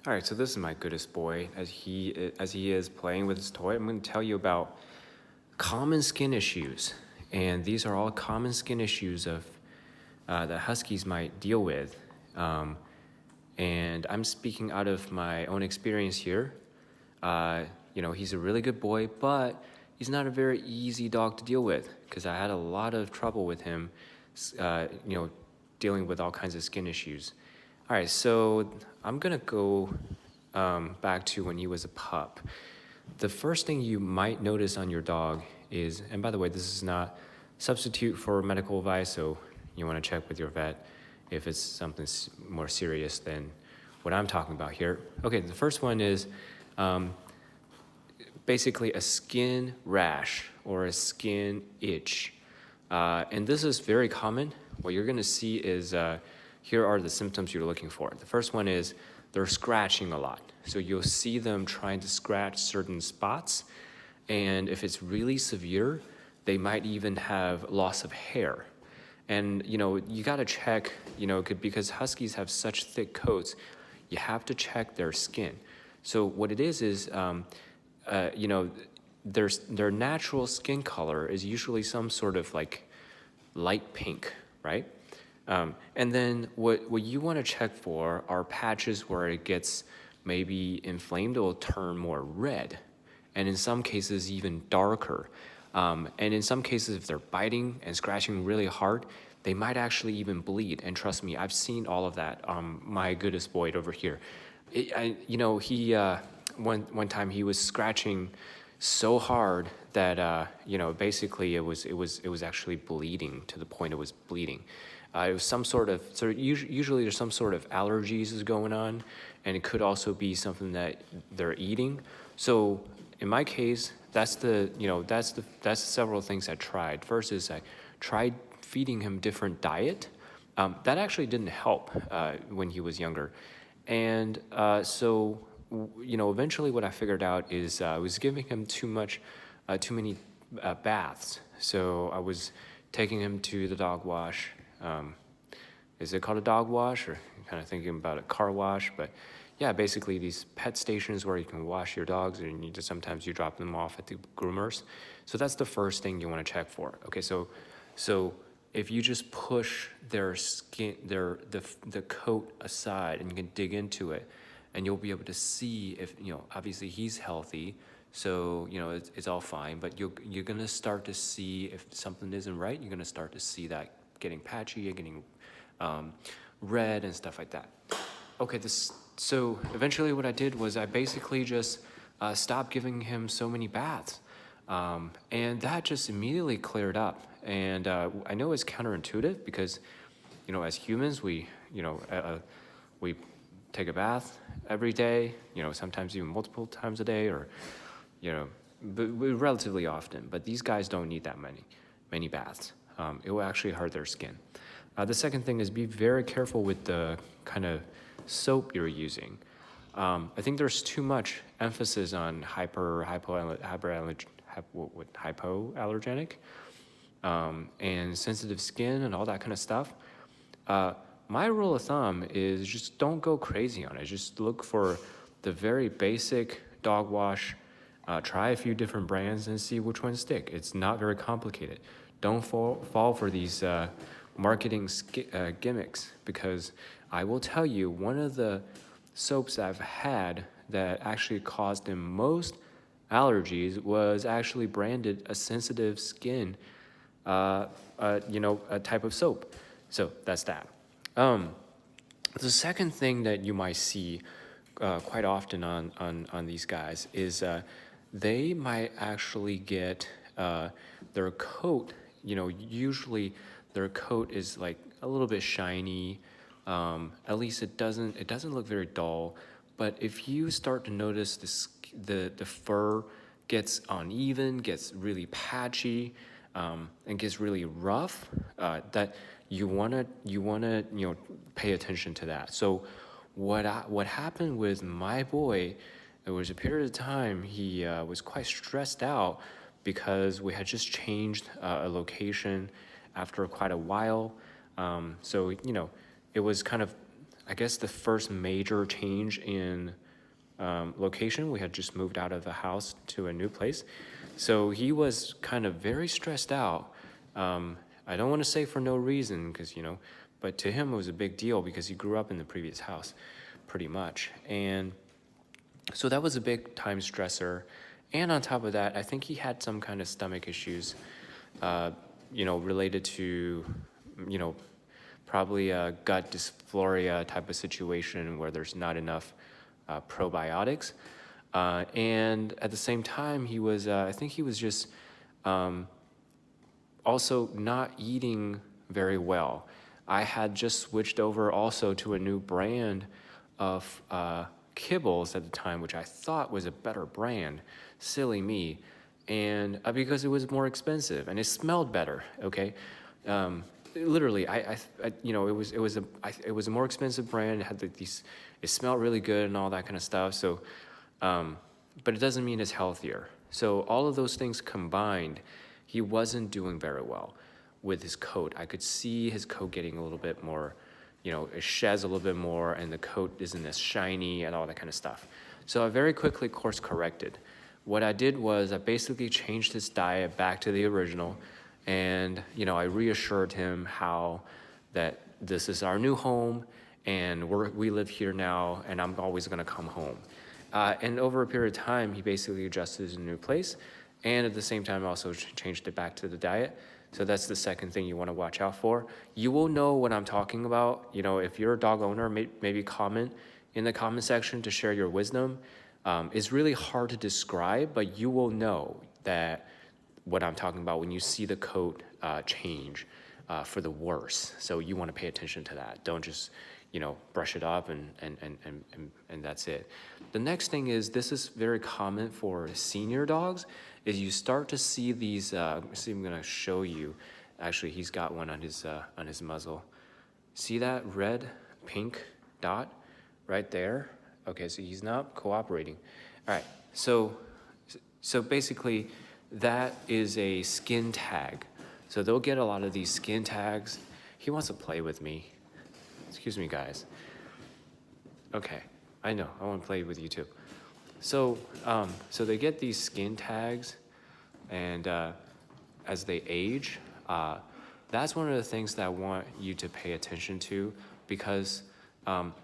All right, so this is my goodest boy. As he is playing with his toy, I'm going to tell you about common skin issues, and these are all common skin issues of that Huskies might deal with. Um, and I'm speaking out of my own experience here. He's a really good boy, but he's not a very easy dog to deal with because I had a lot of trouble with him, uh, you know, dealing with all kinds of skin issues. All right, so I'm gonna go back to when he was a pup. The first thing you might notice on your dog is, and by the way, this is not substitute for medical advice, so you want to check with your vet if it's something more serious than what I'm talking about here. Okay, the first one is basically a skin rash or a skin itch. And this is very common. What you're going to see is here are the symptoms you're looking for. The first one is they're scratching a lot. So you'll see them trying to scratch certain spots. And if it's really severe, they might even have loss of hair. And, you got to check, because Huskies have such thick coats, you have to check their skin. So what it is, their natural skin color is usually some sort of like light pink, right? And then what you want to check for are patches where it gets maybe inflamed, it will turn more red, and in some cases even darker. And in some cases, if they're biting and scratching really hard, they might actually even bleed. And trust me, I've seen all of that. My goodest boy over here, one time he was scratching so hard that basically it was actually bleeding to the point it was bleeding. It was some sort of usually there's some sort of allergies is going on, and it could also be something that they're eating. So in my case, that's several things I tried. First is I tried feeding him different diet. That actually didn't help when he was younger, and eventually what I figured out is I was giving him too many baths. So I was taking him to the dog wash. Is it called a dog wash, or kind of thinking about a car wash? But yeah, basically these pet stations where you can wash your dogs, and sometimes you drop them off at the groomers. So that's the first thing you want to check for. Okay, so if you just push their skin, the coat aside, and you can dig into it, and you'll be able to see if obviously he's healthy, so it's all fine. But you're gonna start to see if something isn't right. You're gonna start to see that getting patchy, getting red and stuff like that. Okay, so eventually what I did was I basically just stopped giving him so many baths, and that just immediately cleared up. And I know it's counterintuitive because as humans we take a bath every day, sometimes even multiple times a day, or but relatively often. But these guys don't need that many baths. It will actually hurt their skin. The second thing is be very careful with the kind of soap you're using. I think there's too much emphasis on hypoallergenic and sensitive skin and all that kind of stuff. My rule of thumb is just don't go crazy on it. Just look for the very basic dog wash. Try a few different brands and see which ones stick. It's not very complicated. Don't fall for these marketing gimmicks, because I will tell you, one of the soaps I've had that actually caused him most allergies was actually branded a sensitive skin, a type of soap. So that's that. The second thing that you might see quite often on these guys is they might actually get their coat. Usually their coat is like a little bit shiny. At least it doesn't look very dull. But if you start to notice the fur gets uneven, gets really patchy, and gets really rough, that you wanna pay attention to that. So what happened with my boy, there was a period of time he was quite stressed out because we had just changed a location after quite a while. So it was kind of I guess, the first major change in location. We had just moved out of the house to a new place. So he was kind of very stressed out. I don't want to say for no reason, because, but to him it was a big deal because he grew up in the previous house pretty much. And so that was a big time stressor. And on top of that, I think he had some kind of stomach issues, related to, probably a gut dysphoria type of situation where there's not enough probiotics. And at the same time, I think he was just also not eating very well. I had just switched over also to a new brand of kibbles at the time, which I thought was a better brand. Silly me. And because it was more expensive and it smelled better, okay? Literally, it was a more expensive brand. It had it smelled really good and all that kind of stuff. So, but it doesn't mean it's healthier. So all of those things combined, he wasn't doing very well with his coat. I could see his coat getting a little bit more, it sheds a little bit more, and the coat isn't as shiny and all that kind of stuff. So I very quickly course corrected. What I did was I basically changed his diet back to the original, and I reassured him how that this is our new home, and we live here now, and I'm always going to come home. And over a period of time, he basically adjusted to a new place, and at the same time also changed it back to the diet. So that's the second thing you want to watch out for. You will know what I'm talking about. If you're a dog owner, maybe comment in the comment section to share your wisdom. It's really hard to describe, but you will know that what I'm talking about when you see the coat change for the worse. So you want to pay attention to that. Don't just brush it up and that's it. The next thing is, this is very common for senior dogs, is you start to see these, I'm gonna show you. Actually, he's got one on his muzzle. See that red, pink dot right there? Okay, so he's not cooperating. All right, so basically that is a skin tag. So they'll get a lot of these skin tags. He wants to play with me. Excuse me, guys. Okay, I know, I want to play with you too. So they get these skin tags, and as they age, that's one of the things that I want you to pay attention to, because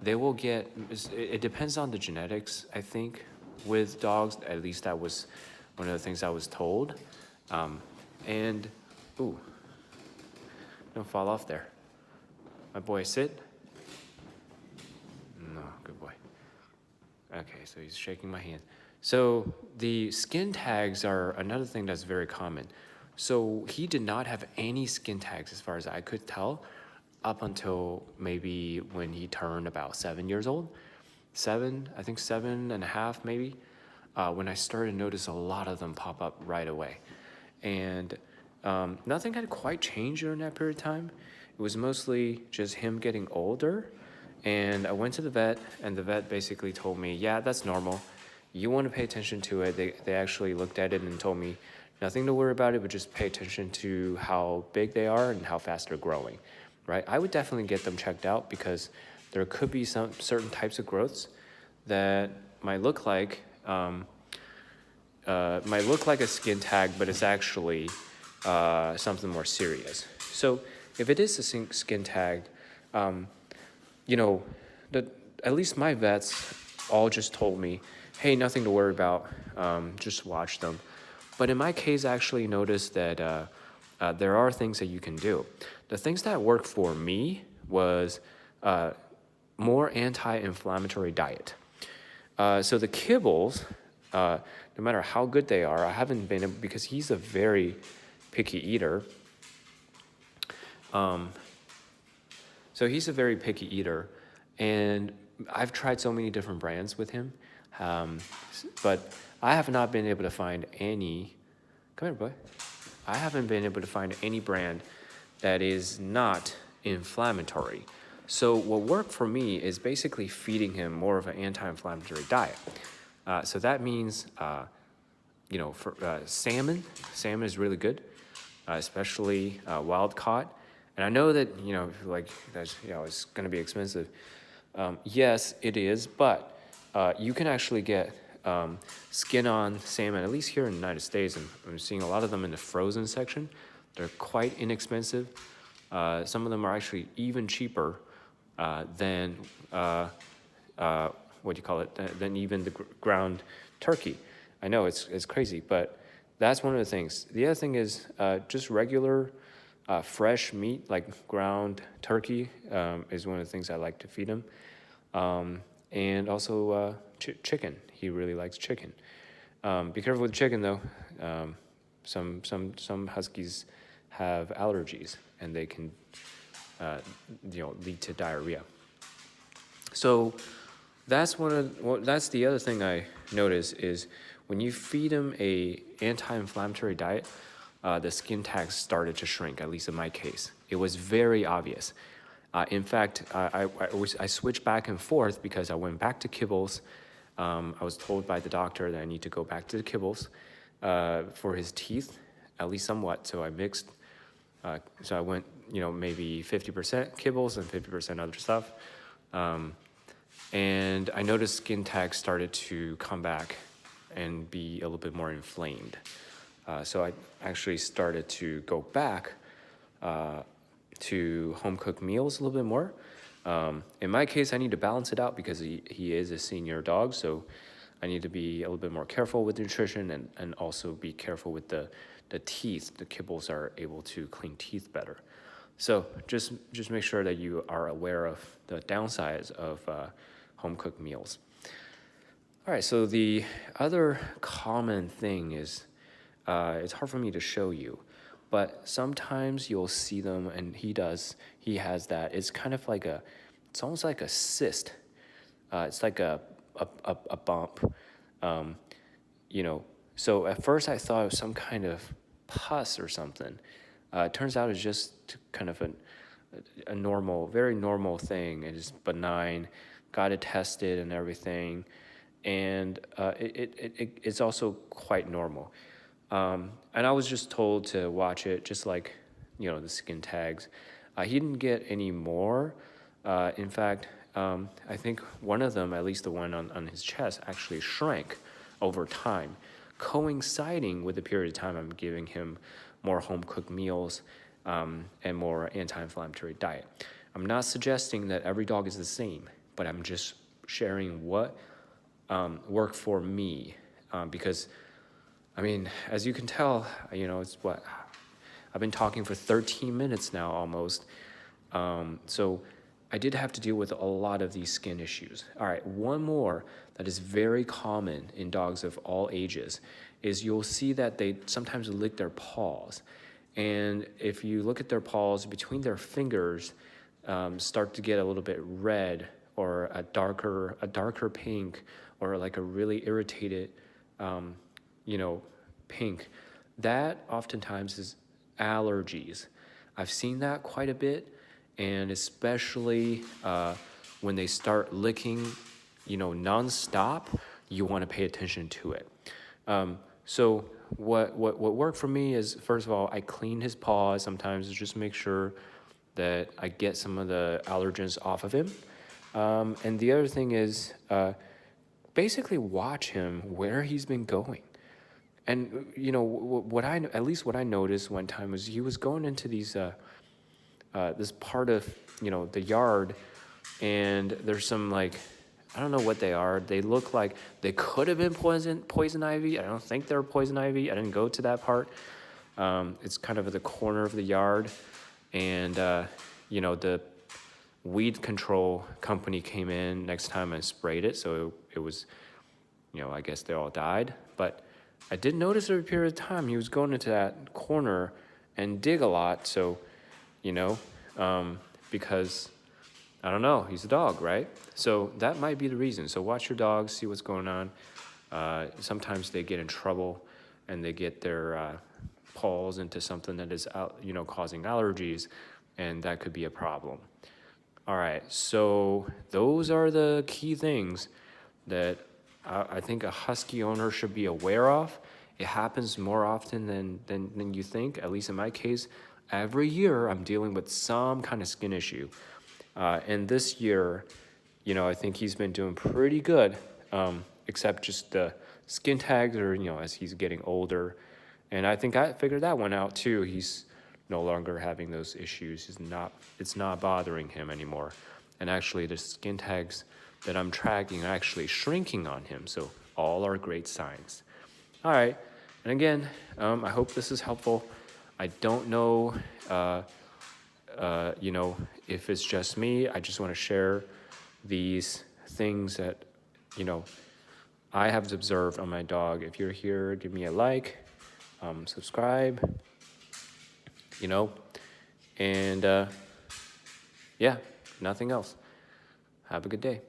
they will get, it depends on the genetics, I think, with dogs. At least that was one of the things I was told. And, ooh, don't fall off there. My boy, sit. No, good boy. Okay, so he's shaking my hand. So the skin tags are another thing that's very common. So he did not have any skin tags as far as I could tell up until maybe when he turned about 7 years old. 7 and a half maybe, when I started to notice a lot of them pop up right away. And nothing had quite changed during that period of time. It was mostly just him getting older. And I went to the vet, and the vet basically told me, yeah, that's normal. You want to pay attention to it. They actually looked at it and told me nothing to worry about it, but just pay attention to how big they are and how fast they're growing, right? I would definitely get them checked out, because there could be some certain types of growths that might look like a skin tag, but it's actually something more serious. So if it is a skin tag, at least my vets all just told me, hey, nothing to worry about, just watch them. But in my case, I actually noticed that there are things that you can do. The things that worked for me was more anti-inflammatory diet. So the kibbles, no matter how good they are, I haven't been able, because he's a very picky eater. So he's a very picky eater, and I've tried so many different brands with him, but I have not been able to find any, come here, boy. I haven't been able to find any brand that is not inflammatory. So what worked for me is basically feeding him more of an anti-inflammatory diet. So that means, for salmon is really good, especially wild caught. And I know that, it's going to be expensive. Yes, it is, but you can actually get skin-on salmon, at least here in the United States, and I'm seeing a lot of them in the frozen section. They're quite inexpensive. Some of them are actually even cheaper than what do you call it? Than even the ground turkey. I know it's crazy, but that's one of the things. The other thing is just regular fresh meat, like ground turkey, is one of the things I like to feed him. And also chicken. He really likes chicken. Be careful with chicken though. Some huskies have allergies, and they can lead to diarrhea. So that's that's the other thing I notice is when you feed them a anti-inflammatory diet, the skin tags started to shrink. At least in my case, it was very obvious. In fact, I switched back and forth because I went back to kibbles. I was told by the doctor that I need to go back to the kibbles for his teeth, at least somewhat. So I mixed. So I went, maybe 50% kibbles and 50% other stuff. And I noticed skin tags started to come back and be a little bit more inflamed. So I actually started to go back to home-cooked meals a little bit more. In my case, I need to balance it out because he is a senior dog, so I need to be a little bit more careful with nutrition and also be careful with the teeth. The kibbles are able to clean teeth better. So just make sure that you are aware of the downsides of home-cooked meals. All right, so the other common thing is, it's hard for me to show you, but sometimes you'll see them, and he has that. It's kind of like it's almost like a cyst. It's like a bump, So at first I thought it was some kind of pus or something. It turns out it's just kind of a normal, very normal thing. It is benign. Got it tested and everything, and it's also quite normal. And I was just told to watch it, just like the skin tags. He didn't get any more. In fact, I think one of them, at least the one on his chest, actually shrank over time, coinciding with the period of time I'm giving him more home-cooked meals and more anti-inflammatory diet. I'm not suggesting that every dog is the same, but I'm just sharing what worked for me because, as you can tell, it's what I've been talking for 13 minutes now almost. So I did have to deal with a lot of these skin issues. All right, one more that is very common in dogs of all ages is you'll see that they sometimes lick their paws. And if you look at their paws, between their fingers start to get a little bit red or a darker pink or like a really irritated, pink. That oftentimes is allergies. I've seen that quite a bit, and especially when they start licking, nonstop, you want to pay attention to it. So what worked for me is, first of all, I clean his paws sometimes to just make sure that I get some of the allergens off of him. And the other thing is basically watch him where he's been going. And what I noticed one time was he was going into these this part of the yard, and there's some I don't know what they are. They look like they could have been poison ivy. I don't think they're poison ivy. I didn't go to that part. It's kind of at the corner of the yard, and the weed control company came in next time and sprayed it, so it was, I guess they all died. But I did notice over a period of time he was going into that corner and dig a lot. So, because I don't know, he's a dog, right? So that might be the reason. So watch your dogs, see what's going on. Sometimes they get in trouble and they get their paws into something that is causing allergies, and that could be a problem. All right, so those are the key things that I think a Husky owner should be aware of. It happens more often than you think, at least in my case. Every year I'm dealing with some kind of skin issue. And this year, I think he's been doing pretty good, except just the skin tags or, as he's getting older. And I think I figured that one out too. He's no longer having those issues. It's not bothering him anymore. And actually the skin tags that I'm tracking are actually shrinking on him. So all are great signs. All right. And again, I hope this is helpful. I don't know, if it's just me. I just want to share these things that, I have observed on my dog. If you're here, give me a like, subscribe, and yeah, nothing else. Have a good day.